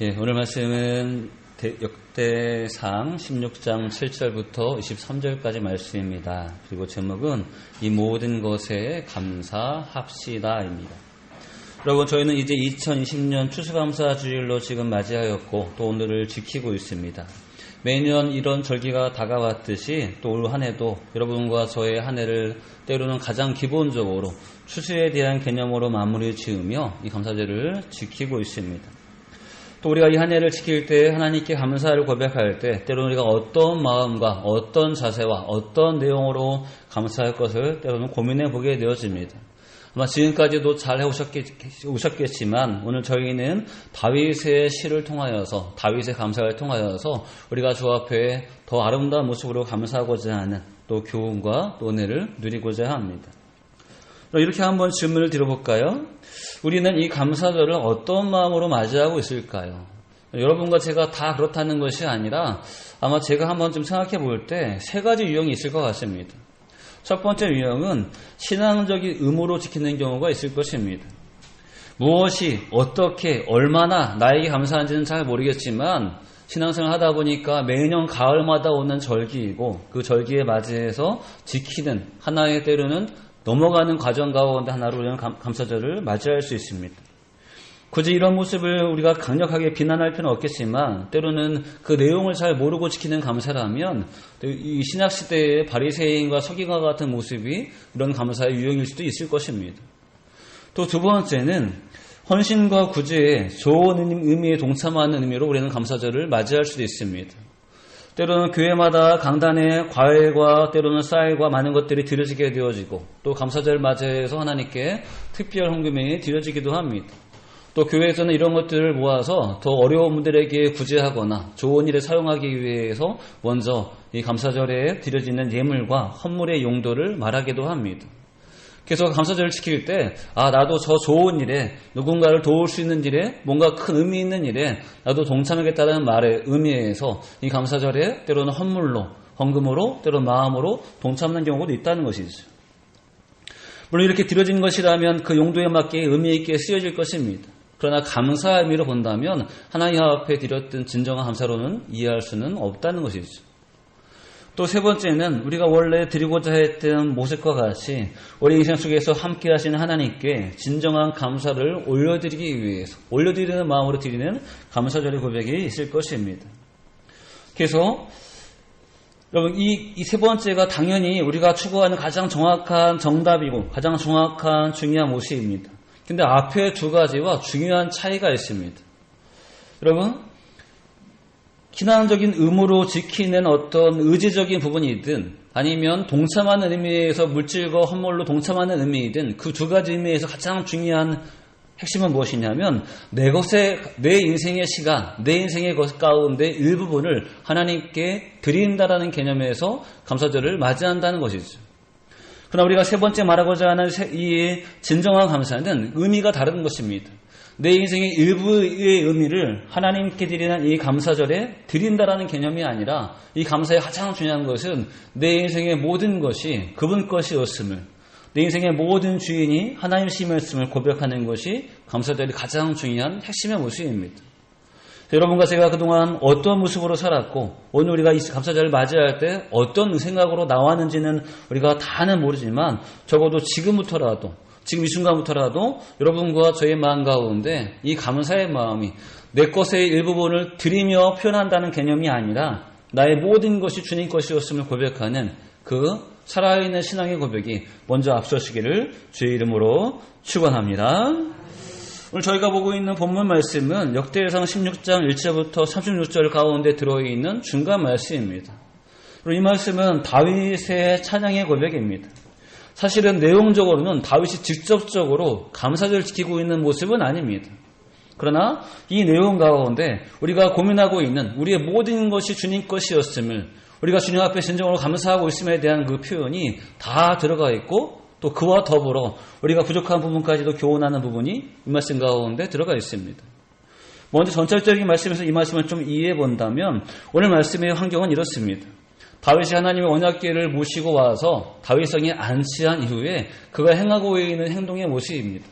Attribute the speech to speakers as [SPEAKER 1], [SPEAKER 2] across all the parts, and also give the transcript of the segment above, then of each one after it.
[SPEAKER 1] 오늘 말씀은 역대상 16장 7절부터 23절까지 말씀입니다. 그리고 제목은 이 모든 것에 감사합시다입니다. 여러분, 저희는 이제 2020년 추수감사 주일로 지금 맞이하였고 또 오늘을 지키고 있습니다. 매년 이런 절기가 다가왔듯이 또 올 한 해도 여러분과 저의 한 해를 때로는 가장 기본적으로 추수에 대한 개념으로 마무리 지으며 이 감사절을 지키고 있습니다. 또 우리가 이 한 해를 지킬 때 하나님께 감사를 고백할 때 때로는 우리가 어떤 마음과 어떤 자세와 어떤 내용으로 감사할 것을 때로는 고민해 보게 되어집니다. 아마 지금까지도 잘 해오셨겠지만 오늘 저희는 다윗의 시를 통하여서 다윗의 감사를 통하여서 우리가 주 앞에 더 아름다운 모습으로 감사하고자 하는 또 교훈과 또 은혜를 누리고자 합니다. 이렇게 한번 질문을 드려볼까요? 우리는 이 감사절을 어떤 마음으로 맞이하고 있을까요? 여러분과 제가 다 그렇다는 것이 아니라 아마 제가 한번 좀 생각해 볼 때 세 가지 유형이 있을 것 같습니다. 첫 번째 유형은 신앙적인 의무로 지키는 경우가 있을 것입니다. 무엇이 어떻게 얼마나 나에게 감사한지는 잘 모르겠지만 신앙생활을 하다 보니까 매년 가을마다 오는 절기이고 그 절기에 맞이해서 지키는 하나의 때로는 넘어가는 과정 가운데 하나로 우리는 감사절을 맞이할 수 있습니다. 굳이 이런 모습을 우리가 강력하게 비난할 필요는 없겠지만 때로는 그 내용을 잘 모르고 지키는 감사라면 이 신약시대의 바리새인과 서기관 같은 모습이 이런 감사의 유형일 수도 있을 것입니다. 또 두 번째는 헌신과 구제에 좋은 의미에 동참하는 의미로 우리는 감사절을 맞이할 수도 있습니다. 때로는 교회마다 강단에 과일과 때로는 쌀과 많은 것들이 드려지게 되어지고 또 감사절 맞이해서 하나님께 특별 헌금이 드려지기도 합니다. 또 교회에서는 이런 것들을 모아서 더 어려운 분들에게 구제하거나 좋은 일에 사용하기 위해서 먼저 이 감사절에 드려지는 예물과 헌물의 용도를 말하기도 합니다. 그래서 감사절을 지킬 때 나도 저 좋은 일에 누군가를 도울 수 있는 일에 뭔가 큰 의미 있는 일에 나도 동참하겠다는 말의 의미에서 이 감사절에 때로는 헌물로 헌금으로 때로는 마음으로 동참하는 경우도 있다는 것이죠. 물론 이렇게 드려진 것이라면 그 용도에 맞게 의미 있게 쓰여질 것입니다. 그러나 감사의 의미로 본다면 하나님 앞에 드렸던 진정한 감사로는 이해할 수는 없다는 것이죠. 또 세 번째는 우리가 원래 드리고자 했던 모습과 같이 우리 인생 속에서 함께 하시는 하나님께 진정한 감사를 올려드리기 위해서 올려드리는 마음으로 드리는 감사절의 고백이 있을 것입니다. 그래서 여러분 이 세 번째가 당연히 우리가 추구하는 가장 정확한 정답이고 가장 정확한 중요한 모습입니다. 근데 앞에 두 가지와 중요한 차이가 있습니다. 여러분, 신앙적인 의무로 지키는 어떤 의지적인 부분이든 아니면 동참하는 의미에서 물질과 헌물로 동참하는 의미이든 그 두 가지 의미에서 가장 중요한 핵심은 무엇이냐면 내 인생의 시간, 내 인생의 것 가운데 일부분을 하나님께 드린다라는 개념에서 감사절을 맞이한다는 것이죠. 그러나 우리가 세 번째 말하고자 하는 이 진정한 감사는 의미가 다른 것입니다. 내 인생의 일부의 의미를 하나님께 드리는 이 감사절에 드린다라는 개념이 아니라 이 감사의 가장 중요한 것은 내 인생의 모든 것이 그분 것이었음을 내 인생의 모든 주인이 하나님이심을 고백하는 것이 감사절의 가장 중요한 핵심의 모습입니다. 여러분과 제가 그동안 어떤 모습으로 살았고 오늘 우리가 이 감사절을 맞이할 때 어떤 생각으로 나왔는지는 우리가 다는 모르지만 적어도 지금 이 순간부터라도 여러분과 저의 마음 가운데 이 감사의 마음이 내 것의 일부분을 드리며 표현한다는 개념이 아니라 나의 모든 것이 주님 것이었음을 고백하는 그 살아있는 신앙의 고백이 먼저 앞서시기를 주의 이름으로 축원합니다. 오늘 저희가 보고 있는 본문 말씀은 역대상 16장 1절부터 36절 가운데 들어있는 중간 말씀입니다. 그리고 이 말씀은 다윗의 찬양의 고백입니다. 사실은 내용적으로는 다윗이 직접적으로 감사절을 지키고 있는 모습은 아닙니다. 그러나 이 내용 가운데 우리가 고민하고 있는 우리의 모든 것이 주님 것이었음을 우리가 주님 앞에 진정으로 감사하고 있음에 대한 그 표현이 다 들어가 있고 또 그와 더불어 우리가 부족한 부분까지도 교훈하는 부분이 이 말씀 가운데 들어가 있습니다. 먼저 전철적인 말씀에서 이 말씀을 좀 이해해 본다면 오늘 말씀의 환경은 이렇습니다. 다윗이 하나님의 언약궤를 모시고 와서 다윗성에 안치한 이후에 그가 행하고 있는 행동의 모습입니다.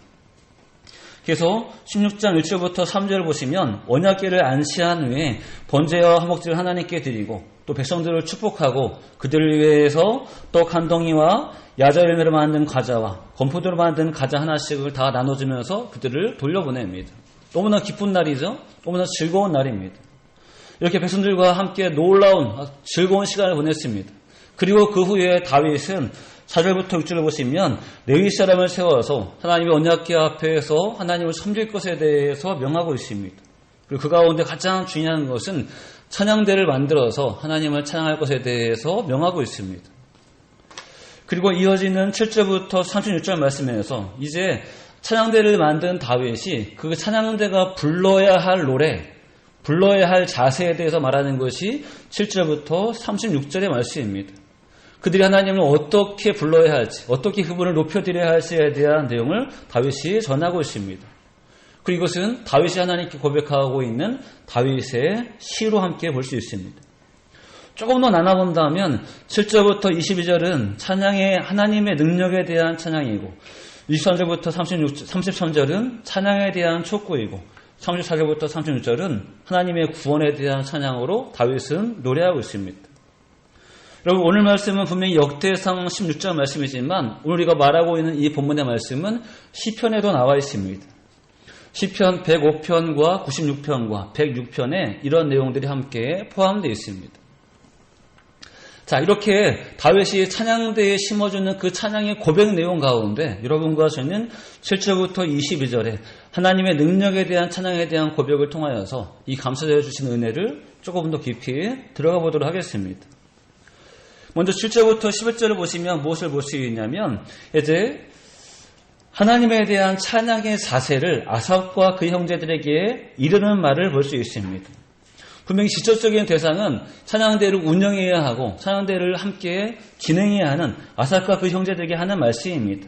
[SPEAKER 1] 그래서 16장 1절부터 3절 보시면 언약궤를 안시한 후에 번제와 화목제를 하나님께 드리고 또 백성들을 축복하고 그들을 위해서 떡 한 덩이와 야자 열매로 만든 과자와 건포도로 만든 과자 하나씩을 다 나눠주면서 그들을 돌려보냅니다. 너무나 기쁜 날이죠. 너무나 즐거운 날입니다. 이렇게 백성들과 함께 놀라운 즐거운 시간을 보냈습니다. 그리고 그 후에 다윗은 4절부터 6절을 보시면 레위 사람을 세워서 하나님의 언약궤 앞에서 하나님을 섬길 것에 대해서 명하고 있습니다. 그리고 그 가운데 가장 중요한 것은 찬양대를 만들어서 하나님을 찬양할 것에 대해서 명하고 있습니다. 그리고 이어지는 7절부터 36절 말씀에서 이제 찬양대를 만든 다윗이 그 찬양대가 불러야 할 노래, 불러야 할 자세에 대해서 말하는 것이 7절부터 36절의 말씀입니다. 그들이 하나님을 어떻게 불러야 할지, 어떻게 그분을 높여드려야 할지에 대한 내용을 다윗이 전하고 있습니다. 그리고 이것은 다윗이 하나님께 고백하고 있는 다윗의 시로 함께 볼 수 있습니다. 조금 더 나눠본다면 7절부터 22절은 찬양의 하나님의 능력에 대한 찬양이고 23절부터 33절은 찬양에 대한 촉구이고 34절부터 36절은 하나님의 구원에 대한 찬양으로 다윗은 노래하고 있습니다. 여러분 오늘 말씀은 분명히 역대상 16장 말씀이지만 오늘 우리가 말하고 있는 이 본문의 말씀은 시편에도 나와 있습니다. 시편 105편과 96편과 106편에 이런 내용들이 함께 포함되어 있습니다. 자, 이렇게 다윗이 찬양대에 심어주는 그 찬양의 고백 내용 가운데 여러분과 저는 7절부터 22절에 하나님의 능력에 대한 찬양에 대한 고백을 통하여서 이 감사되어 주신 은혜를 조금 더 깊이 들어가 보도록 하겠습니다. 먼저 7절부터 11절을 보시면 무엇을 볼 수 있냐면 이제 하나님에 대한 찬양의 자세를 아삽과 그 형제들에게 이르는 말을 볼 수 있습니다. 분명히 직접적인 대상은 찬양대를 운영해야 하고 찬양대를 함께 진행해야 하는 아삽과 그 형제들에게 하는 말씀입니다.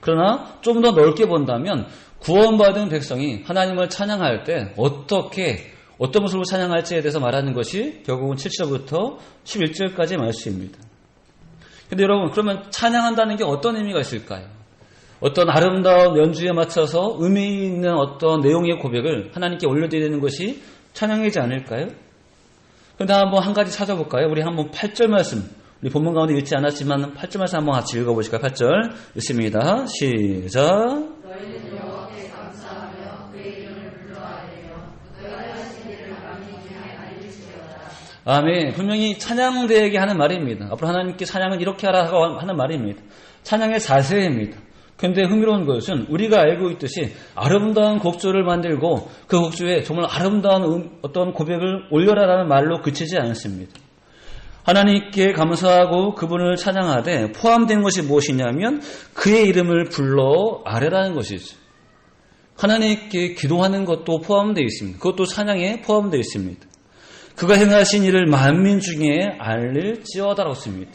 [SPEAKER 1] 그러나 좀 더 넓게 본다면 구원받은 백성이 하나님을 찬양할 때 어떤 모습으로 찬양할지에 대해서 말하는 것이 결국은 7절부터 11절까지의 말씀입니다. 근데 여러분, 그러면 찬양한다는 게 어떤 의미가 있을까요? 어떤 아름다운 연주에 맞춰서 의미 있는 어떤 내용의 고백을 하나님께 올려드리는 것이 찬양이지 않을까요? 그런데 한번 한 가지 찾아볼까요? 우리 한번 8절 말씀, 우리 본문 가운데 읽지 않았지만 8절 말씀 한번 같이 읽어보실까요? 8절 읽습니다. 시작. 아멘. 분명히 찬양대에게 하는 말입니다. 앞으로 하나님께 찬양은 이렇게 하라고 하는 말입니다. 찬양의 자세입니다. 그런데 흥미로운 것은 우리가 알고 있듯이 아름다운 곡조를 만들고 그 곡조에 정말 아름다운 어떤 고백을 올려라라는 말로 그치지 않습니다. 하나님께 감사하고 그분을 찬양하되 포함된 것이 무엇이냐면 그의 이름을 불러 아뢰라는 것이죠. 하나님께 기도하는 것도 포함되어 있습니다. 그것도 찬양에 포함되어 있습니다. 그가 행하신 일을 만민 중에 알릴지어다라고 씁니다.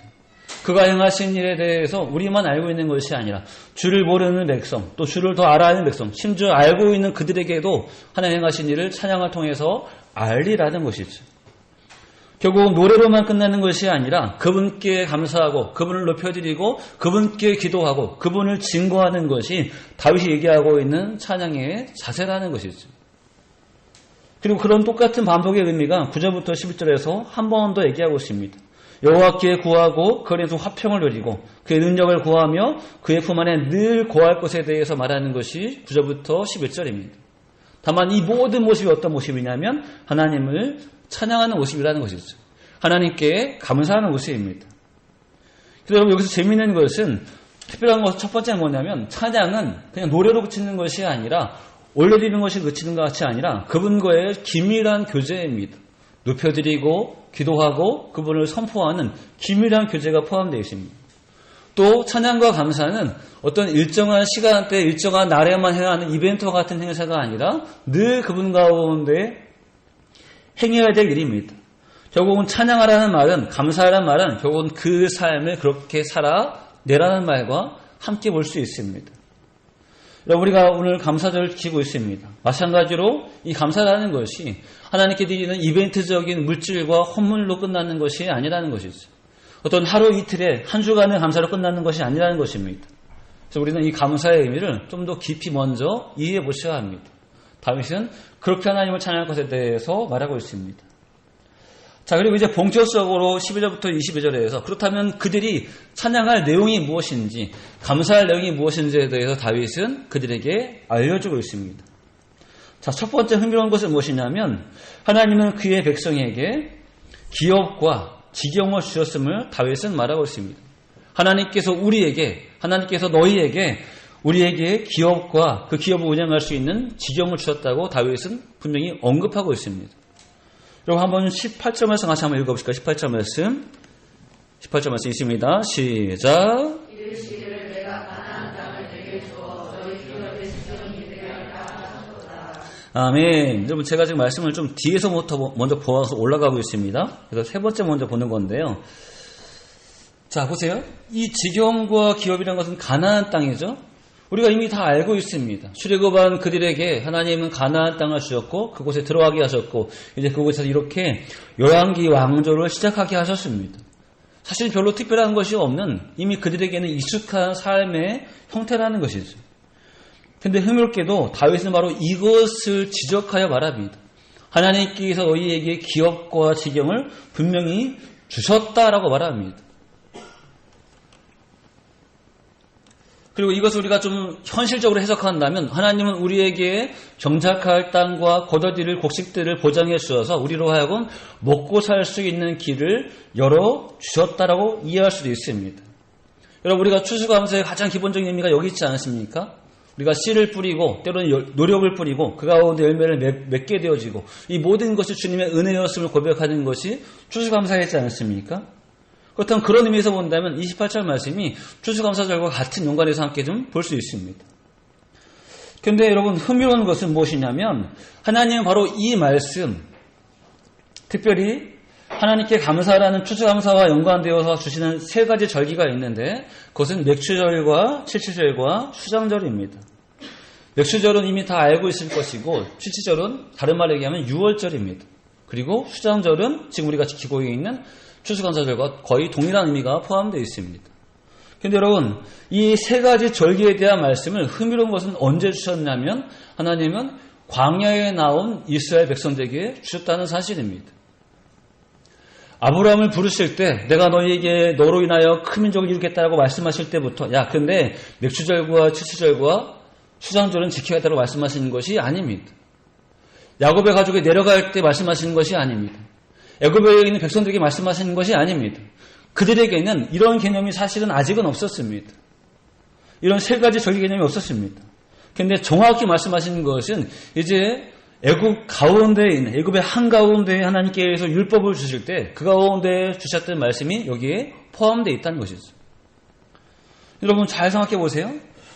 [SPEAKER 1] 그가 행하신 일에 대해서 우리만 알고 있는 것이 아니라 주를 모르는 백성, 또 주를 더 알아야 백성, 심지어 알고 있는 그들에게도 하나님 행하신 일을 찬양을 통해서 알리라는 것이죠. 결국 노래로만 끝나는 것이 아니라 그분께 감사하고 그분을 높여드리고 그분께 기도하고 그분을 증거하는 것이 다윗이 얘기하고 있는 찬양의 자세라는 것이죠. 그리고 그런 똑같은 반복의 의미가 9절부터 11절에서 한 번 더 얘기하고 있습니다. 여호와께 구하고 그에서 화평을 누리고 그의 능력을 구하며 그의 품 안에 늘 거할 것에 대해서 말하는 것이 9절부터 11절입니다. 다만 이 모든 모습이 어떤 모습이냐면 하나님을 찬양하는 모습이라는 것이죠. 하나님께 감사하는 모습입니다. 그래서 여러분 여기서 재미있는 것은 특별한 것 첫 번째는 뭐냐면 찬양은 그냥 노래로 그치는 것이 아니라 올려드리는 것이 그치는 것 같이 아니라 그분과의 긴밀한 교제입니다. 높여드리고 기도하고 그분을 선포하는 긴밀한 교제가 포함되어 있습니다. 또 찬양과 감사는 어떤 일정한 시간대, 일정한 날에만 행하는 이벤트와 같은 행사가 아니라 늘 그분 가운데 행해야 될 일입니다. 결국은 찬양하라는 말은, 감사하라는 말은 결국은 그 삶을 그렇게 살아내라는 말과 함께 볼 수 있습니다. 우리가 오늘 감사절을 지키고 있습니다. 마찬가지로 이 감사라는 것이 하나님께 드리는 이벤트적인 물질과 헌물로 끝나는 것이 아니라는 것이죠. 어떤 하루 이틀에 한 주간의 감사로 끝나는 것이 아니라는 것입니다. 그래서 우리는 이 감사의 의미를 좀 더 깊이 먼저 이해해 보셔야 합니다. 다윗은 그렇게 하나님을 찬양할 것에 대해서 말하고 있습니다. 자, 그리고 이제 본격적으로 12절부터 22절에서 그렇다면 그들이 찬양할 내용이 무엇인지, 감사할 내용이 무엇인지에 대해서 다윗은 그들에게 알려주고 있습니다. 자, 첫 번째 흥미로운 것은 무엇이냐면 하나님은 그의 백성에게 기업과 지경을 주셨음을 다윗은 말하고 있습니다. 하나님께서 너희에게 우리에게 기업과 그 기업을 운영할 수 있는 지경을 주셨다고 다윗은 분명히 언급하고 있습니다. 여러분 한번 18절 말씀 같이 한번 읽어보실까요? 18절 말씀 있습니다. 시작. 아멘. 여러분 제가 지금 말씀을 좀 뒤에서부터 먼저 보아서 올라가고 있습니다. 그래서 세 번째 먼저 보는 건데요. 자, 보세요. 이 지경과 기업이라는 것은 가나안 땅이죠. 우리가 이미 다 알고 있습니다. 출애굽한 그들에게 하나님은 가나안 땅을 주셨고 그곳에 들어가게 하셨고 이제 그곳에서 이렇게 열왕기 왕조를 시작하게 하셨습니다. 사실 별로 특별한 것이 없는 이미 그들에게는 익숙한 삶의 형태라는 것이죠. 근데 흥미롭게도 다윗은 바로 이것을 지적하여 말합니다. 하나님께서 너희에게 기업과 지경을 분명히 주셨다라고 말합니다. 그리고 이것을 우리가 좀 현실적으로 해석한다면 하나님은 우리에게 정착할 땅과 거둬들일 곡식들을 보장해 주셔서 우리로 하여금 먹고 살 수 있는 길을 열어주셨다라고 이해할 수도 있습니다. 여러분 우리가 추수감사의 가장 기본적인 의미가 여기 있지 않습니까? 우리가 씨를 뿌리고 때로는 노력을 뿌리고 그 가운데 열매를 맺게 되어지고 이 모든 것이 주님의 은혜였음을 고백하는 것이 추수감사이지 않습니까? 그렇다면 그런 의미에서 본다면 28절 말씀이 추수감사절과 같은 연관에서 함께 좀 볼 수 있습니다. 그런데 여러분 흥미로운 것은 무엇이냐면 하나님은 바로 이 말씀, 특별히 하나님께 감사라는 추수감사와 연관되어서 주시는 세 가지 절기가 있는데 그것은 맥추절과 칠칠절과 수장절입니다. 맥추절은 이미 다 알고 있을 것이고 칠칠절은 다른 말로 얘기하면 유월절입니다. 그리고 수장절은 지금 우리가 지키고 있는 추수감사절과 거의 동일한 의미가 포함되어 있습니다. 그런데 여러분 이 세 가지 절기에 대한 말씀을 흥미로운 것은 언제 주셨냐면 하나님은 광야에 나온 이스라엘 백성들에게 주셨다는 사실입니다. 아브라함을 부르실 때 내가 너희에게 너로 인하여 큰 민족을 이루겠다라고 말씀하실 때부터 야 근데 맥추절과 칠칠절과 수장절은 지켜야 한다고 말씀하시는 것이 아닙니다. 야곱의 가족이 내려갈 때 말씀하시는 것이 아닙니다. 애굽에 있는 백성들에게 말씀하시는 것이 아닙니다. 그들에게는 이런 개념이 사실은 아직은 없었습니다. 이런 세 가지 절기 개념이 없었습니다. 그런데 정확히 말씀하시는 것은 이제 애굽 가운데에 있는 애굽의 한가운데에 하나님께서 율법을 주실 때 그 가운데 주셨던 말씀이 여기에 포함되어 있다는 것이죠. 여러분 잘 생각해 보세요.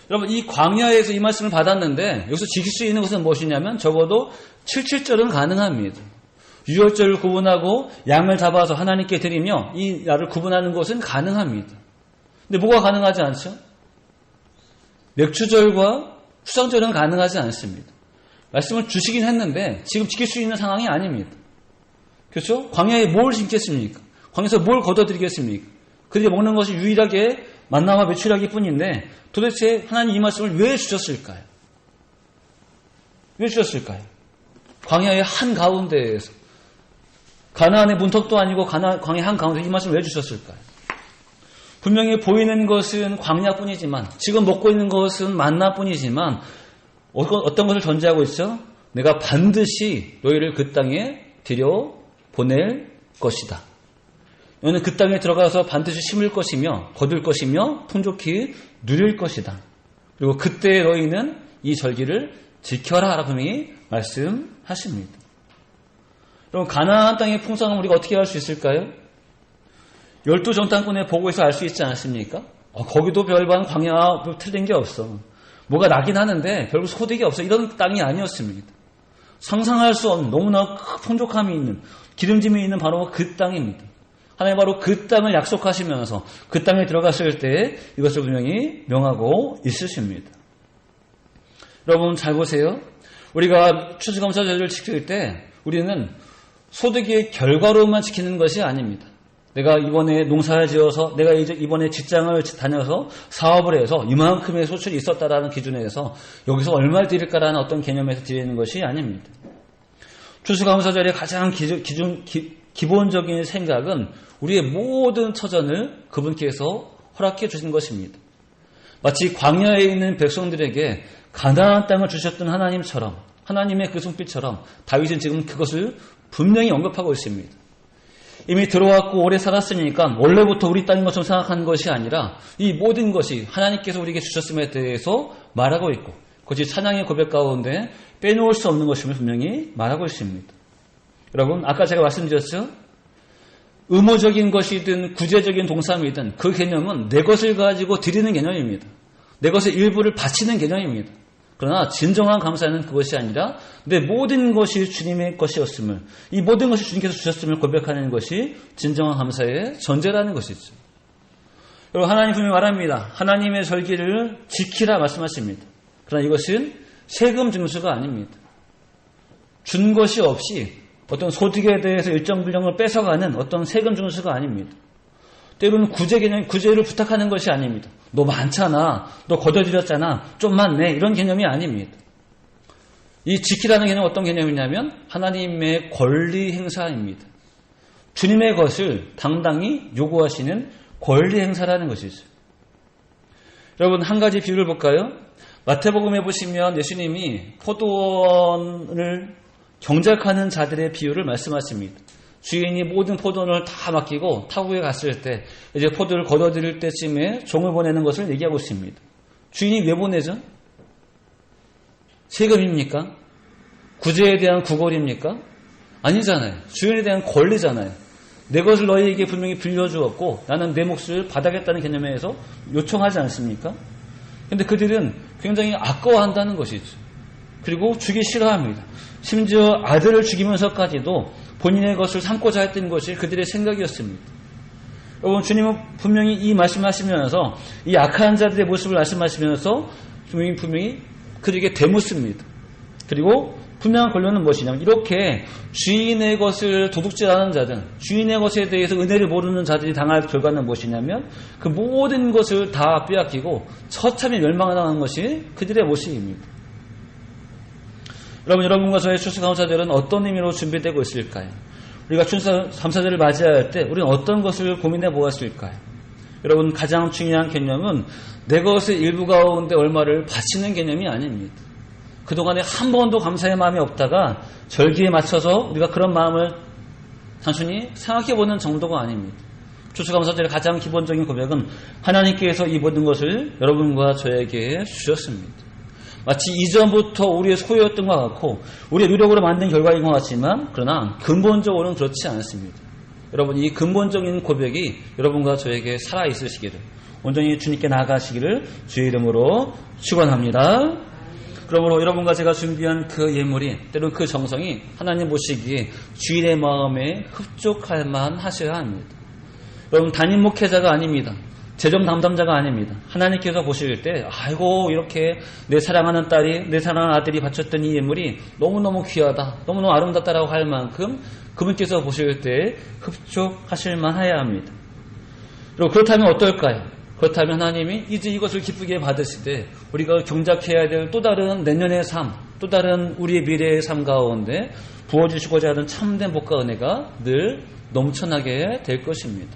[SPEAKER 1] 여러분 이 광야에서 이 말씀을 받았는데 여기서 지킬 수 있는 것은 무엇이냐면 적어도 77절은 가능합니다. 유월절을 구분하고 양을 잡아서 하나님께 드리며 이 날을 구분하는 것은 가능합니다. 근데 뭐가 가능하지 않죠? 맥추절과 수장절은 가능하지 않습니다. 말씀을 주시긴 했는데 지금 지킬 수 있는 상황이 아닙니다. 그렇죠? 광야에 뭘 심겠습니까? 광야에서 뭘 걷어들이겠습니까? 그들이 먹는 것이 유일하게 만나와 메추라기 뿐인데 도대체 하나님 이 말씀을 왜 주셨을까요? 왜 주셨을까요? 광야의 한가운데에서 가나안의 문턱도 아니고 광야 한가운데 이 말씀을 왜 주셨을까요? 분명히 보이는 것은 광야뿐이지만 지금 먹고 있는 것은 만나뿐이지만 어떤 것을 전제하고 있어? 내가 반드시 너희를 그 땅에 들여보낼 것이다. 너는 그 땅에 들어가서 반드시 심을 것이며 거둘 것이며 풍족히 누릴 것이다. 그리고 그때 너희는 이 절기를 지켜라 라고 분명히 말씀하십니다. 여러분 가나안 땅의 풍성함을 우리가 어떻게 알 수 있을까요? 12 정탐꾼의 보고에서 알 수 있지 않습니까? 거기도 별반 광야 틀린 게 없어. 뭐가 나긴 하는데 별로 소득이 없어. 이런 땅이 아니었습니다. 상상할 수 없는 너무나 풍족함이 있는 기름짐이 있는 바로 그 땅입니다. 하나님 바로 그 땅을 약속하시면서 그 땅에 들어갔을 때 이것을 분명히 명하고 있으십니다. 여러분 잘 보세요. 우리가 추수감사절을 지킬 때 우리는 소득의 결과로만 지키는 것이 아닙니다. 내가 이번에 농사를 지어서 내가 이번에 직장을 다녀서 사업을 해서 이만큼의 소출이 있었다라는 기준에서 여기서 얼마를 드릴까라는 어떤 개념에서 드리는 것이 아닙니다. 추수감사절의 가장 기본적인 생각은 우리의 모든 처전을 그분께서 허락해 주신 것입니다. 마치 광야에 있는 백성들에게 가나안 땅을 주셨던 하나님처럼, 하나님의 그 손빛처럼 다윗은 지금 그것을 분명히 언급하고 있습니다. 이미 들어왔고 오래 살았으니까 원래부터 우리 땅인 것처럼 생각한 것이 아니라 이 모든 것이 하나님께서 우리에게 주셨음에 대해서 말하고 있고, 그것이 찬양의 고백 가운데 빼놓을 수 없는 것임을 분명히 말하고 있습니다. 여러분, 아까 제가 말씀드렸죠? 의무적인 것이든 구제적인 동사이든 그 개념은 내 것을 가지고 드리는 개념입니다. 내 것의 일부를 바치는 개념입니다. 그러나 진정한 감사는 그것이 아니라 내 모든 것이 주님의 것이었음을, 이 모든 것이 주님께서 주셨음을 고백하는 것이 진정한 감사의 전제라는 것이죠. 여러분, 하나님 분명히 말합니다. 하나님의 절기를 지키라 말씀하십니다. 그러나 이것은 세금 징수가 아닙니다. 준 것이 없이 어떤 소득에 대해서 일정 분량을 뺏어가는 어떤 세금 징수가 아닙니다. 때로는 구제를 부탁하는 것이 아닙니다. 너 많잖아, 너 거둬들였잖아, 좀만 내, 이런 개념이 아닙니다. 이 지키라는 개념은 어떤 개념이냐면 하나님의 권리 행사입니다. 주님의 것을 당당히 요구하시는 권리 행사라는 것이죠. 여러분, 한 가지 비유를 볼까요? 마태복음에 보시면 예수님이 포도원을 경작하는 자들의 비유를 말씀하십니다. 주인이 모든 포도원을 다 맡기고 타국에 갔을 때 이제 포도를 걷어들일 때쯤에 종을 보내는 것을 얘기하고 있습니다. 주인이 왜 보내죠? 세금입니까? 구제에 대한 구걸입니까? 아니잖아요. 주인에 대한 권리잖아요. 내 것을 너희에게 분명히 빌려주었고 나는 내 몫을 받아겠다는 개념에서 요청하지 않습니까? 근데 그들은 굉장히 아까워한다는 것이죠. 그리고 주기 싫어합니다. 심지어 아들을 죽이면서까지도 본인의 것을 삼고자 했던 것이 그들의 생각이었습니다. 여러분, 주님은 분명히 이 말씀하시면서 이 악한 자들의 모습을 말씀하시면서 분명히 그들에게 대묻습니다. 그리고 분명한 권리는 무엇이냐면 이렇게 주인의 것을 도둑질하는 자들, 주인의 것에 대해서 은혜를 모르는 자들이 당할 결과는 무엇이냐면 그 모든 것을 다 빼앗기고 처참히 멸망하는 것이 그들의 모습입니다. 여러분과 저의 추수감사절은 어떤 의미로 준비되고 있을까요? 우리가 추수감사절을 맞이할 때 우리는 어떤 것을 고민해 보았을까요? 여러분, 가장 중요한 개념은 내 것의 일부 가운데 얼마를 바치는 개념이 아닙니다. 그동안에 한 번도 감사의 마음이 없다가 절기에 맞춰서 우리가 그런 마음을 단순히 생각해보는 정도가 아닙니다. 추수감사절의 가장 기본적인 고백은 하나님께서 이 모든 것을 여러분과 저에게 주셨습니다. 마치 이전부터 우리의 소유였던 것 같고 우리의 노력으로 만든 결과인 것 같지만 그러나 근본적으로는 그렇지 않습니다. 여러분, 이 근본적인 고백이 여러분과 저에게 살아있으시기를, 온전히 주님께 나아가시기를 주의 이름으로 축원합니다. 그러므로 여러분과 제가 준비한 그 예물이, 때로는 그 정성이 하나님 보시기에 주인의 마음에 흡족할 만하셔야 합니다. 여러분, 담임 목회자가 아닙니다. 재정 담당자가 아닙니다. 하나님께서 보실 때 아이고, 이렇게 내 사랑하는 딸이, 내 사랑하는 아들이 바쳤던 이 예물이 너무너무 귀하다, 너무너무 아름답다라고 할 만큼 그분께서 보실 때 흡족하실 만해야 합니다. 그리고 그렇다면 어떨까요? 그렇다면 하나님이 이제 이것을 기쁘게 받으시되 우리가 경작해야 될 또 다른 내년의 삶, 또 다른 우리의 미래의 삶 가운데 부어주시고자 하는 참된 복과 은혜가 늘 넘쳐나게 될 것입니다.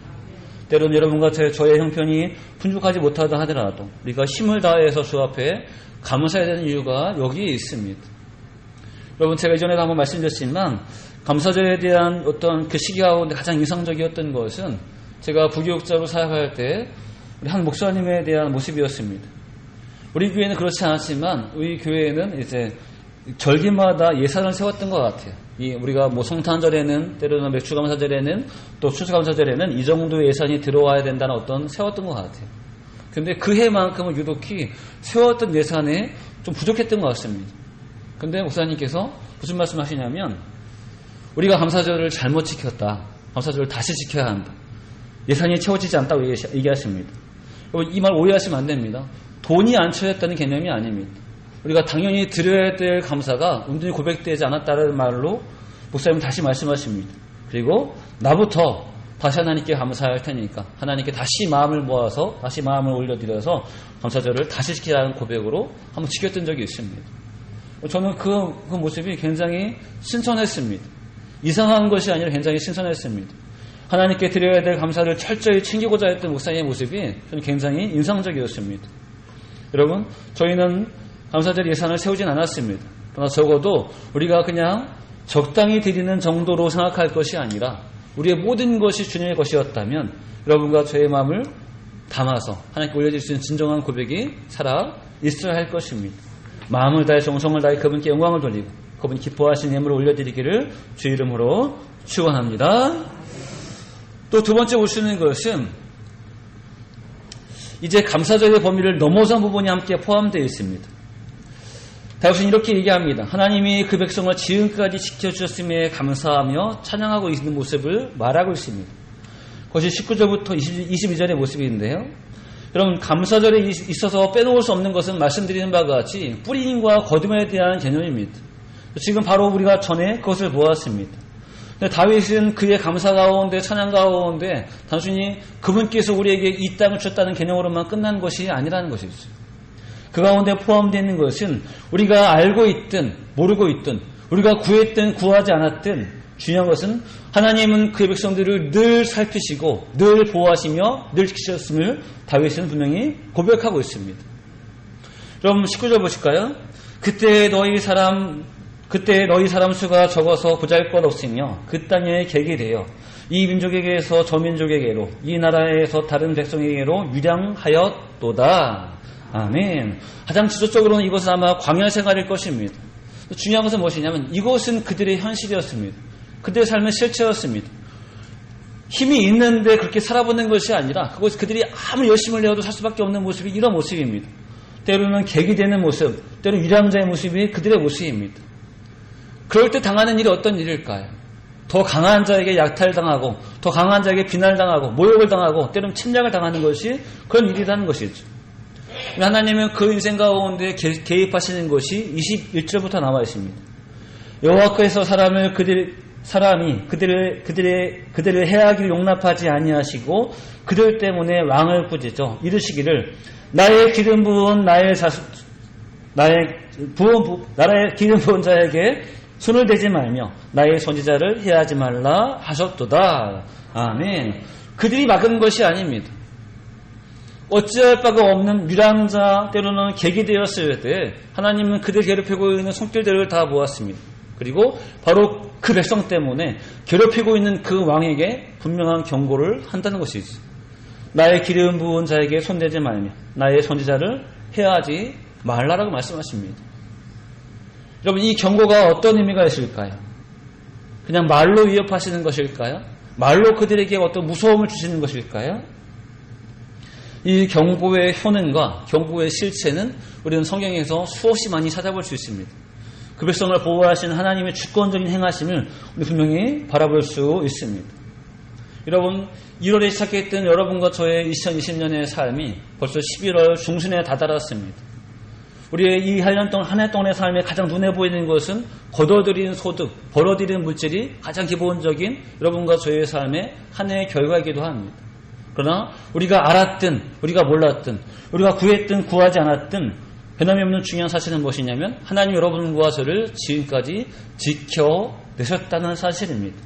[SPEAKER 1] 때로는 여러분과 저의 형편이 풍족하지 못하다 하더라도 우리가 힘을 다해서 주 앞에 감사해야 되는 이유가 여기에 있습니다. 여러분, 제가 이전에도 한번 말씀드렸지만 감사절에 대한 어떤 그 시기 가운데 가장 인상적이었던 것은 제가 부교육자로 사역할 때 우리 한 목사님에 대한 모습이었습니다. 우리 교회는 그렇지 않았지만 우리 교회는 이제 절기마다 예산을 세웠던 것 같아요. 우리가 뭐 성탄절에는, 때로는 맥주감사절에는, 또 추수감사절에는 이 정도의 예산이 들어와야 된다는 어떤 세웠던 것 같아요. 근데 그 해만큼은 유독히 세웠던 예산에 좀 부족했던 것 같습니다. 근데 목사님께서 무슨 말씀 하시냐면 우리가 감사절을 잘못 지켰다, 감사절을 다시 지켜야 한다, 예산이 채워지지 않다고 얘기하십니다. 이 말 오해하시면 안 됩니다. 돈이 안 채워졌다는 개념이 아닙니다. 우리가 당연히 드려야 될 감사가 온전히 고백되지 않았다는 말로 목사님은 다시 말씀하십니다. 그리고 나부터 다시 하나님께 감사할 테니까 하나님께 다시 마음을 모아서 다시 마음을 올려드려서 감사절을 다시 지키라는 고백으로 한번 지켰던 적이 있습니다. 저는 그 모습이 굉장히 신선했습니다. 이상한 것이 아니라 굉장히 신선했습니다. 하나님께 드려야 될 감사를 철저히 챙기고자 했던 목사님의 모습이 저는 굉장히 인상적이었습니다. 여러분, 저희는 감사절 예산을 세우진 않았습니다. 그러나 적어도 우리가 그냥 적당히 드리는 정도로 생각할 것이 아니라 우리의 모든 것이 주님의 것이었다면 여러분과 저의 마음을 담아서 하나님께 올려드릴 수 있는 진정한 고백이 살아 있어야 할 것입니다. 마음을 다해 정성을 다해 그분께 영광을 돌리고 그분이 기뻐하시는 예물을 올려드리기를 주 이름으로 축원합니다. 또 두 번째 볼 수 있는 것은 이제 감사절의 범위를 넘어선 부분이 함께 포함되어 있습니다. 다윗은 이렇게 얘기합니다. 하나님이 그 백성을 지금까지 지켜주셨음에 감사하며 찬양하고 있는 모습을 말하고 있습니다. 그것이 19절부터 22절의 모습인데요. 여러분, 감사절에 있어서 빼놓을 수 없는 것은 말씀드리는 바와 같이 뿌림과 거듭에 대한 개념입니다. 지금 바로 우리가 전에 그것을 보았습니다. 다윗은 그의 감사 가운데 찬양 가운데 단순히 그분께서 우리에게 이 땅을 주셨다는 개념으로만 끝난 것이 아니라는 것이죠. 그 가운데 포함되어 있는 것은 우리가 알고 있든 모르고 있든 우리가 구했든 구하지 않았든 중요한 것은 하나님은 그의 백성들을 늘 살피시고 늘 보호하시며 늘 지키셨음을 다윗은 분명히 고백하고 있습니다. 여러분 19절 보실까요? 그때 너희 사람 수가 적어서 보잘것없으며 그 땅에 객이 되어 이 민족에게서 저 민족에게로 이 나라에서 다른 백성에게로 유량하였도다. 아멘. 가장 지속적으로는 이것은 아마 광야 생활일 것입니다. 중요한 것은 무엇이냐면 이것은 그들의 현실이었습니다. 그들의 삶의 실체였습니다. 힘이 있는데 그렇게 살아보는 것이 아니라 그것이 그들이 아무리 열심을 내어도 살 수밖에 없는 모습이 이런 모습입니다. 때로는 객이 되는 모습, 때로는 유량자의 모습이 그들의 모습입니다. 그럴 때 당하는 일이 어떤 일일까요? 더 강한 자에게 약탈당하고 더 강한 자에게 비난당하고 모욕을 당하고 때로는 침략을 당하는 것이 그런 일이라는 것이죠. 하나님은 그 인생 가운데 개입하시는 것이 21절부터 나와 있습니다. 여호와께서 사람이 그들의 해악을 용납하지 아니하시고 그들 때문에 왕을 꾸짖어 이르시기를 나의 기름 부은 자에게 손을 대지 말며 나의 선지자를 해하지 말라 하셨도다. 아멘. 그들이 막은 것이 아닙니다. 어찌할 바가 없는 유량자 때로는 객이 되었을 때 하나님은 그들 괴롭히고 있는 손길들을 다 모았습니다. 그리고 바로 그 백성 때문에 괴롭히고 있는 그 왕에게 분명한 경고를 한다는 것이지. 나의 기름 부은 자에게 손대지 말며 나의 선지자를 해하지 말라라고 말씀하십니다. 여러분, 이 경고가 어떤 의미가 있을까요? 그냥 말로 위협하시는 것일까요? 말로 그들에게 어떤 무서움을 주시는 것일까요? 이 경고의 효능과 경고의 실체는 우리는 성경에서 수없이 많이 찾아볼 수 있습니다. 그 백성을 보호하시는 하나님의 주권적인 행하심을 우리 분명히 바라볼 수 있습니다. 여러분, 1월에 시작했던 여러분과 저의 2020년의 삶이 벌써 11월 중순에 다다랐습니다. 우리의 이 한 해 동안의 삶에 가장 눈에 보이는 것은 거둬들인 소득, 벌어들이는 물질이 가장 기본적인 여러분과 저의 삶의 한 해의 결과이기도 합니다. 그러나 우리가 알았든 우리가 몰랐든 우리가 구했든 구하지 않았든 변함이 없는 중요한 사실은 무엇이냐면 하나님 여러분과 저를 지금까지 지켜내셨다는 사실입니다.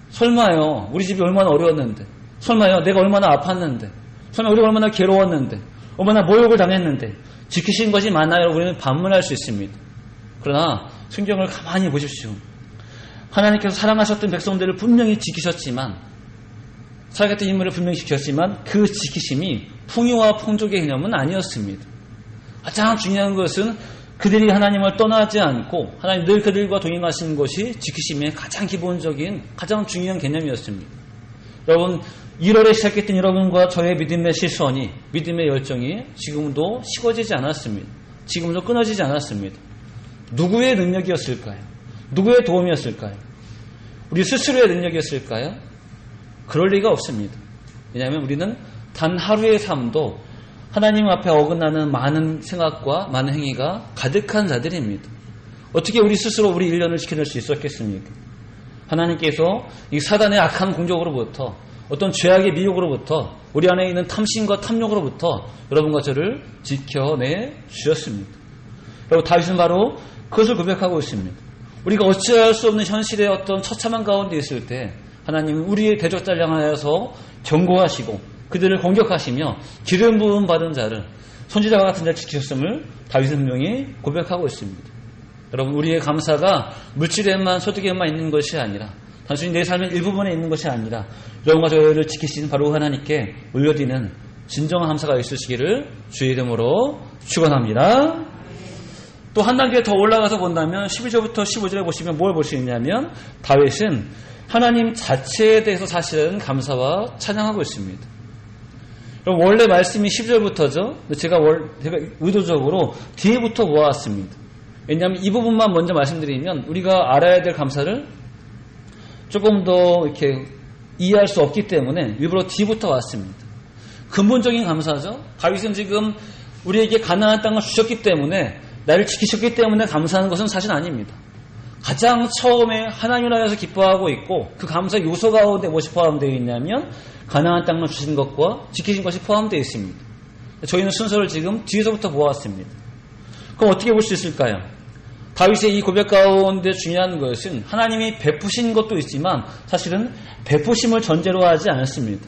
[SPEAKER 1] 설마요, 우리 집이 얼마나 어려웠는데, 설마요, 내가 얼마나 아팠는데, 설마 우리가 얼마나 괴로웠는데, 얼마나 모욕을 당했는데 지키신 것이 많아요. 우리는 반문할 수 있습니다. 그러나 성경을 가만히 보십시오. 하나님께서 사랑하셨던 백성들을 분명히 지키셨지만, 살아갔던 인물을 분명히 지켰지만 그 지키심이 풍요와 풍족의 개념은 아니었습니다. 가장 중요한 것은 그들이 하나님을 떠나지 않고 하나님 늘 그들과 동행하시는 것이 지키심의 가장 기본적인 가장 중요한 개념이었습니다. 여러분, 1월에 시작했던 여러분과 저의 믿음의 시선이, 믿음의 열정이 지금도 식어지지 않았습니다. 지금도 끊어지지 않았습니다. 누구의 능력이었을까요? 누구의 도움이었을까요? 우리 스스로의 능력이었을까요? 그럴 리가 없습니다. 왜냐하면 우리는 단 하루의 삶도 하나님 앞에 어긋나는 많은 생각과 많은 행위가 가득한 자들입니다. 어떻게 우리 스스로 우리 1년을 지켜낼 수 있었겠습니까? 하나님께서 이 사단의 악한 공격으로부터 어떤 죄악의 미혹으로부터 우리 안에 있는 탐심과 탐욕으로부터 여러분과 저를 지켜내 주셨습니다. 여러분 다윗은 바로 그것을 고백하고 있습니다. 우리가 어찌할 수 없는 현실의 어떤 처참한 가운데 있을 때 하나님은 우리의 대적자를 향하여서 경고하시고 그들을 공격하시며 기름 부음 받은 자를 선지자와 같은 자를 지키셨음을 다윗은 분명히 고백하고 있습니다. 여러분 우리의 감사가 물질에만 소득에만 있는 것이 아니라 단순히 내 삶의 일부분에 있는 것이 아니라 여러분과 저를 지키시는 바로 하나님께 올려드리는 진정한 감사가 있으시기를 주의 이름으로 축원합니다. 또 한 단계 더 올라가서 본다면 12절부터 15절에 보시면 뭘 볼 수 있냐면 다윗은 하나님 자체에 대해서 사실은 감사와 찬양하고 있습니다. 그럼 원래 말씀이 10절부터죠. 제가 의도적으로 뒤에부터 모아왔습니다. 왜냐하면 이 부분만 먼저 말씀드리면 우리가 알아야 될 감사를 조금 더 이렇게 이해할 수 없기 때문에 일부러 뒤부터 왔습니다. 근본적인 감사죠. 다윗은 지금 우리에게 가나안 땅을 주셨기 때문에 나를 지키셨기 때문에 감사하는 것은 사실 아닙니다. 가장 처음에 하나님을 하여서 기뻐하고 있고 그 감사 요소 가운데 무엇이 포함되어 있냐면 가나안 땅을 주신 것과 지키신 것이 포함되어 있습니다. 저희는 순서를 지금 뒤에서부터 보았습니다. 그럼 어떻게 볼 수 있을까요? 다윗의 이 고백 가운데 중요한 것은 하나님이 베푸신 것도 있지만 사실은 베푸심을 전제로 하지 않습니다.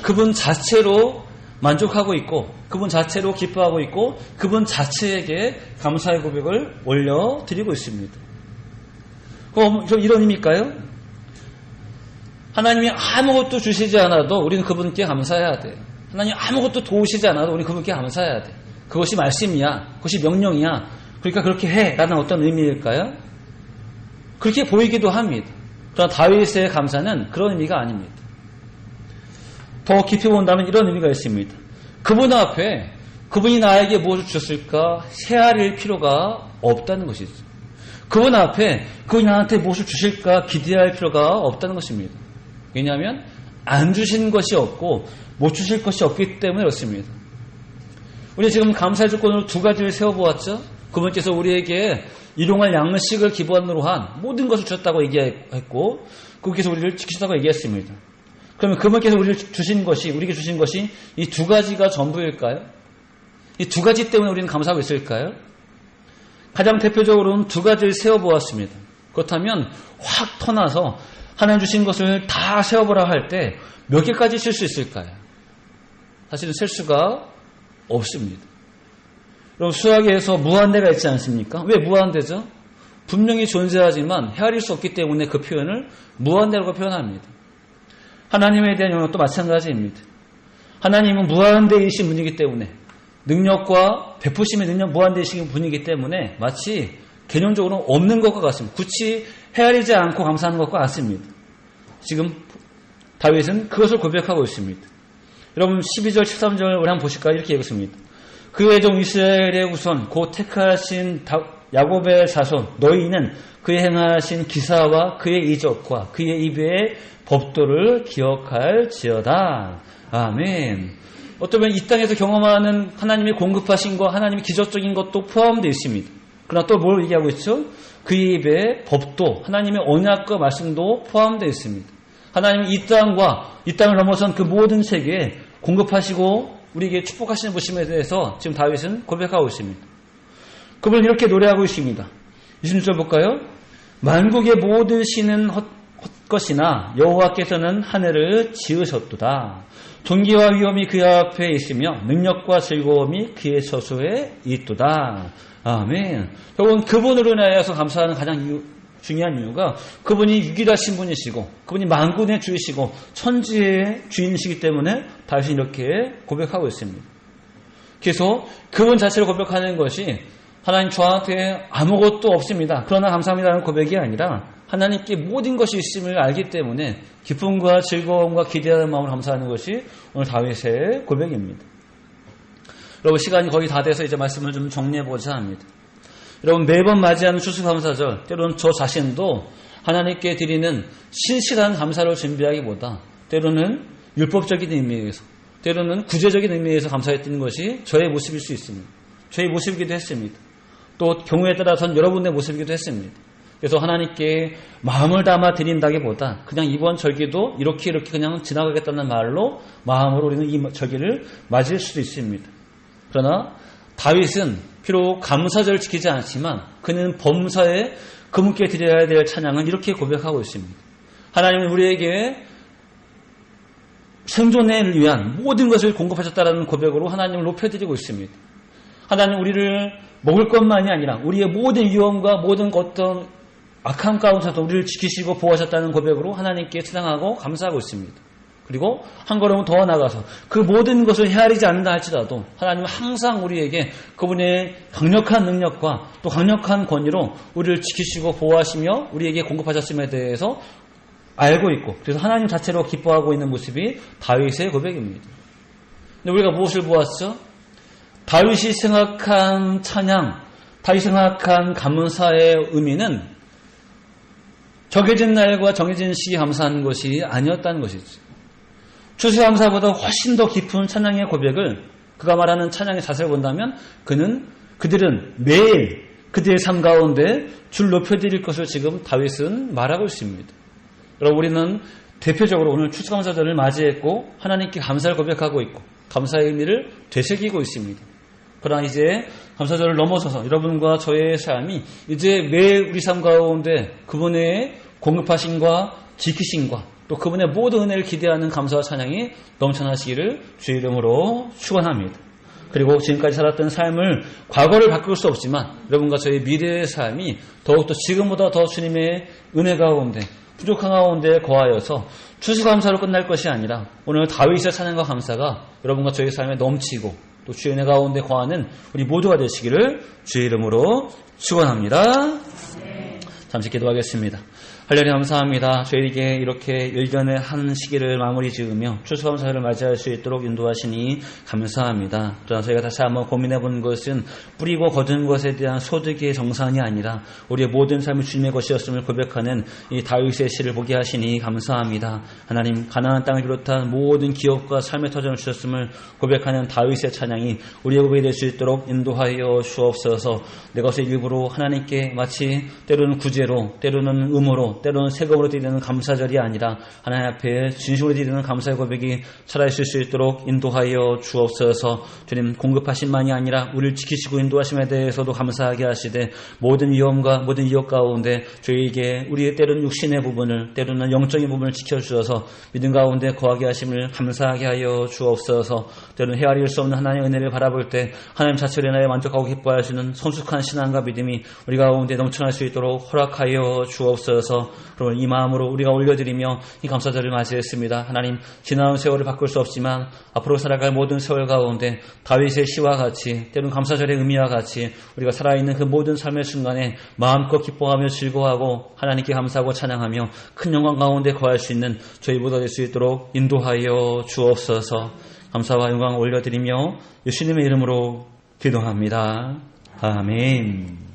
[SPEAKER 1] 그분 자체로 만족하고 있고 그분 자체로 기뻐하고 있고 그분 자체에게 감사의 고백을 올려드리고 있습니다. 그럼 이런 의미일까요? 하나님이 아무것도 주시지 않아도 우리는 그분께 감사해야 돼요. 하나님 아무것도 도우시지 않아도 우리는 그분께 감사해야 돼. 그것이 말씀이야. 그것이 명령이야. 그러니까 그렇게 해. 라는 어떤 의미일까요? 그렇게 보이기도 합니다. 그러나 다윗의 감사는 그런 의미가 아닙니다. 더 깊이 본다면 이런 의미가 있습니다. 그분 앞에 그분이 나에게 무엇을 주셨을까 헤아릴 필요가 없다는 것이죠. 그분 앞에 그분이 나한테 무엇을 주실까 기대할 필요가 없다는 것입니다. 왜냐하면 안 주신 것이 없고 못 주실 것이 없기 때문에 그렇습니다. 우리 지금 감사의 조건으로 두 가지를 세워보았죠. 그분께서 우리에게 일용할 양식을 기본으로 한 모든 것을 주셨다고 얘기했고 그분께서 우리를 지키셨다고 얘기했습니다. 그러면 그분께서 우리에게 주신 것이 이 두 가지가 전부일까요? 이 두 가지 때문에 우리는 감사하고 있을까요? 가장 대표적으로는 두 가지를 세워보았습니다. 그렇다면 확 터나서 하나님 주신 것을 다 세워보라 할 때 몇 개까지 쓸 수 있을까요? 사실은 셀 수가 없습니다. 여러분 수학에서 무한대가 있지 않습니까? 왜 무한대죠? 분명히 존재하지만 헤아릴 수 없기 때문에 그 표현을 무한대라고 표현합니다. 하나님에 대한 영역도 마찬가지입니다. 하나님은 무한대이신 분이기 때문에 능력과 베푸심의 능력 무한대이신 분이기 때문에 마치 개념적으로 없는 것과 같습니다. 굳이 헤아리지 않고 감사하는 것과 같습니다. 지금 다윗은 그것을 고백하고 있습니다. 여러분 12절 13절 우리 한번 보실까요? 이렇게 얘기했습니다. 그의 종 이스라엘의 후손 곧 택하신 야곱의 자손 너희는 그의 행하신 기사와 그의 이적과 그의 입의 법도를 기억할지어다. 아멘. 어쩌면 이 땅에서 경험하는 하나님의 공급하신 것, 하나님의 기적적인 것도 포함되어 있습니다. 그러나 또 뭘 얘기하고 있죠? 그의 입의 법도, 하나님의 언약과 말씀도 포함되어 있습니다. 하나님은 이 땅을 넘어선 그 모든 세계에 공급하시고 우리에게 축복하시는 분심에 대해서 지금 다윗은 고백하고 있습니다. 그분은 이렇게 노래하고 있습니다. 26절 볼까요? 만국의 모든 신은 헛것이나 여호와께서는 하늘을 지으셨도다. 존귀와 위엄이 그 앞에 있으며 능력과 즐거움이 그의 저수에 있도다. 아멘. 여러분 그분으로 인하여서 감사하는 가장 중요한 이유가 그분이 유일하신 분이시고 그분이 만군의 주이시고 천지의 주인이시기 때문에 다윗이 이렇게 고백하고 있습니다. 그래서 그분 자체를 고백하는 것이 하나님 저한테 아무것도 없습니다. 그러나 감사합니다라는 고백이 아니라 하나님께 모든 것이 있음을 알기 때문에 기쁨과 즐거움과 기대하는 마음으로 감사하는 것이 오늘 다윗의 고백입니다. 여러분 시간이 거의 다 돼서 이제 말씀을 좀 정리해보자 합니다. 여러분 매번 맞이하는 추수감사절 때로는 저 자신도 하나님께 드리는 신실한 감사를 준비하기보다 때로는 율법적인 의미에서 때로는 구제적인 의미에서 감사했던 것이 저의 모습일 수 있습니다. 저의 모습이기도 했습니다. 또 경우에 따라서는 여러분의 모습이기도 했습니다. 그래서 하나님께 마음을 담아 드린다기보다 그냥 이번 절기도 이렇게 그냥 지나가겠다는 말로 마음으로 우리는 이 절기를 맞을 수도 있습니다. 그러나 다윗은 비록 감사절을 지키지 않지만 그는 범사에 그분께 드려야 될 찬양은 이렇게 고백하고 있습니다. 하나님은 우리에게 생존을 위한 모든 것을 공급하셨다는 고백으로 하나님을 높여드리고 있습니다. 하나님 우리를 먹을 것만이 아니라 우리의 모든 위험과 모든 어떤 악함 가운데서도 우리를 지키시고 보호하셨다는 고백으로 하나님께 찬양하고 감사하고 있습니다. 그리고 한 걸음 더 나가서 그 모든 것을 헤아리지 않는다 할지라도 하나님은 항상 우리에게 그분의 강력한 능력과 또 강력한 권위로 우리를 지키시고 보호하시며 우리에게 공급하셨음에 대해서 알고 있고 그래서 하나님 자체로 기뻐하고 있는 모습이 다윗의 고백입니다. 근데 우리가 무엇을 보았죠? 다윗이 생각한 찬양, 다윗이 생각한 감사의 의미는 정해진 날과 정해진 시기에 감사하는 것이 아니었다는 것이죠. 추수감사보다 훨씬 더 깊은 찬양의 고백을 그가 말하는 찬양의 자세를 본다면 그들은 매일 그들의 삶 가운데 줄 높여드릴 것을 지금 다윗은 말하고 있습니다. 여러분 우리는 대표적으로 오늘 추수감사절을 맞이했고 하나님께 감사를 고백하고 있고 감사의 의미를 되새기고 있습니다. 그러나 이제 감사절을 넘어서서 여러분과 저의 삶이 이제 매일 우리 삶 가운데 그분의 공급하심과 지키심과 또 그분의 모든 은혜를 기대하는 감사와 찬양이 넘쳐나시기를 주의 이름으로 축원합니다. 그리고 지금까지 살았던 삶을 과거를 바꿀 수 없지만 여러분과 저의 미래의 삶이 더욱더 지금보다 더 주님의 은혜 가운데 부족한 가운데 거하여서 추수감사로 끝날 것이 아니라 오늘 다윗의 찬양과 감사가 여러분과 저의 삶에 넘치고 또 주의 은혜 가운데 거하는 우리 모두가 되시기를 주의 이름으로 축원합니다. 잠시 기도하겠습니다. 할렐루야 감사합니다. 저희에게 이렇게 일견의 한 시기를 마무리 지으며 추수감사를 맞이할 수 있도록 인도하시니 감사합니다. 그러나 저희가 다시 한번 고민해 본 것은 뿌리고 거둔 것에 대한 소득의 정산이 아니라 우리의 모든 삶이 주님의 것이었음을 고백하는 이 다윗의 시를 보게 하시니 감사합니다. 하나님 가나안 땅을 비롯한 모든 기업과 삶의 터전을 주셨음을 고백하는 다윗의 찬양이 우리의 고백이 될 수 있도록 인도하여 주옵소서. 내 것의 일부로 하나님께 마치 때로는 구제로 때로는 음으로 때로는 세금으로 드리는 감사절이 아니라 하나님 앞에 진심으로 드리는 감사의 고백이 살아있을 수 있도록 인도하여 주옵소서. 주님 공급하심만이 아니라 우리를 지키시고 인도하심에 대해서도 감사하게 하시되 모든 위험과 모든 위협 가운데 저희에게 우리의 때로는 육신의 부분을 때로는 영적인 부분을 지켜주셔서 믿음 가운데 거하게 하심을 감사하게 하여 주옵소서. 때로는 헤아릴 수 없는 하나님의 은혜를 바라볼 때 하나님 자체로 나에 만족하고 기뻐하시는 성숙한 신앙과 믿음이 우리 가운데 넘쳐날 수 있도록 허락하여 주옵소서. 그러면 이 마음으로 우리가 올려드리며 이 감사절을 맞이했습니다. 하나님 지나온 세월을 바꿀 수 없지만 앞으로 살아갈 모든 세월 가운데 다윗의 시와 같이 때로는 감사절의 의미와 같이 우리가 살아있는 그 모든 삶의 순간에 마음껏 기뻐하며 즐거워하고 하나님께 감사하고 찬양하며 큰 영광 가운데 거할 수 있는 저희 모두가 될 수 있도록 인도하여 주옵소서. 감사와 영광을 올려드리며 예수님의 이름으로 기도합니다. 아멘.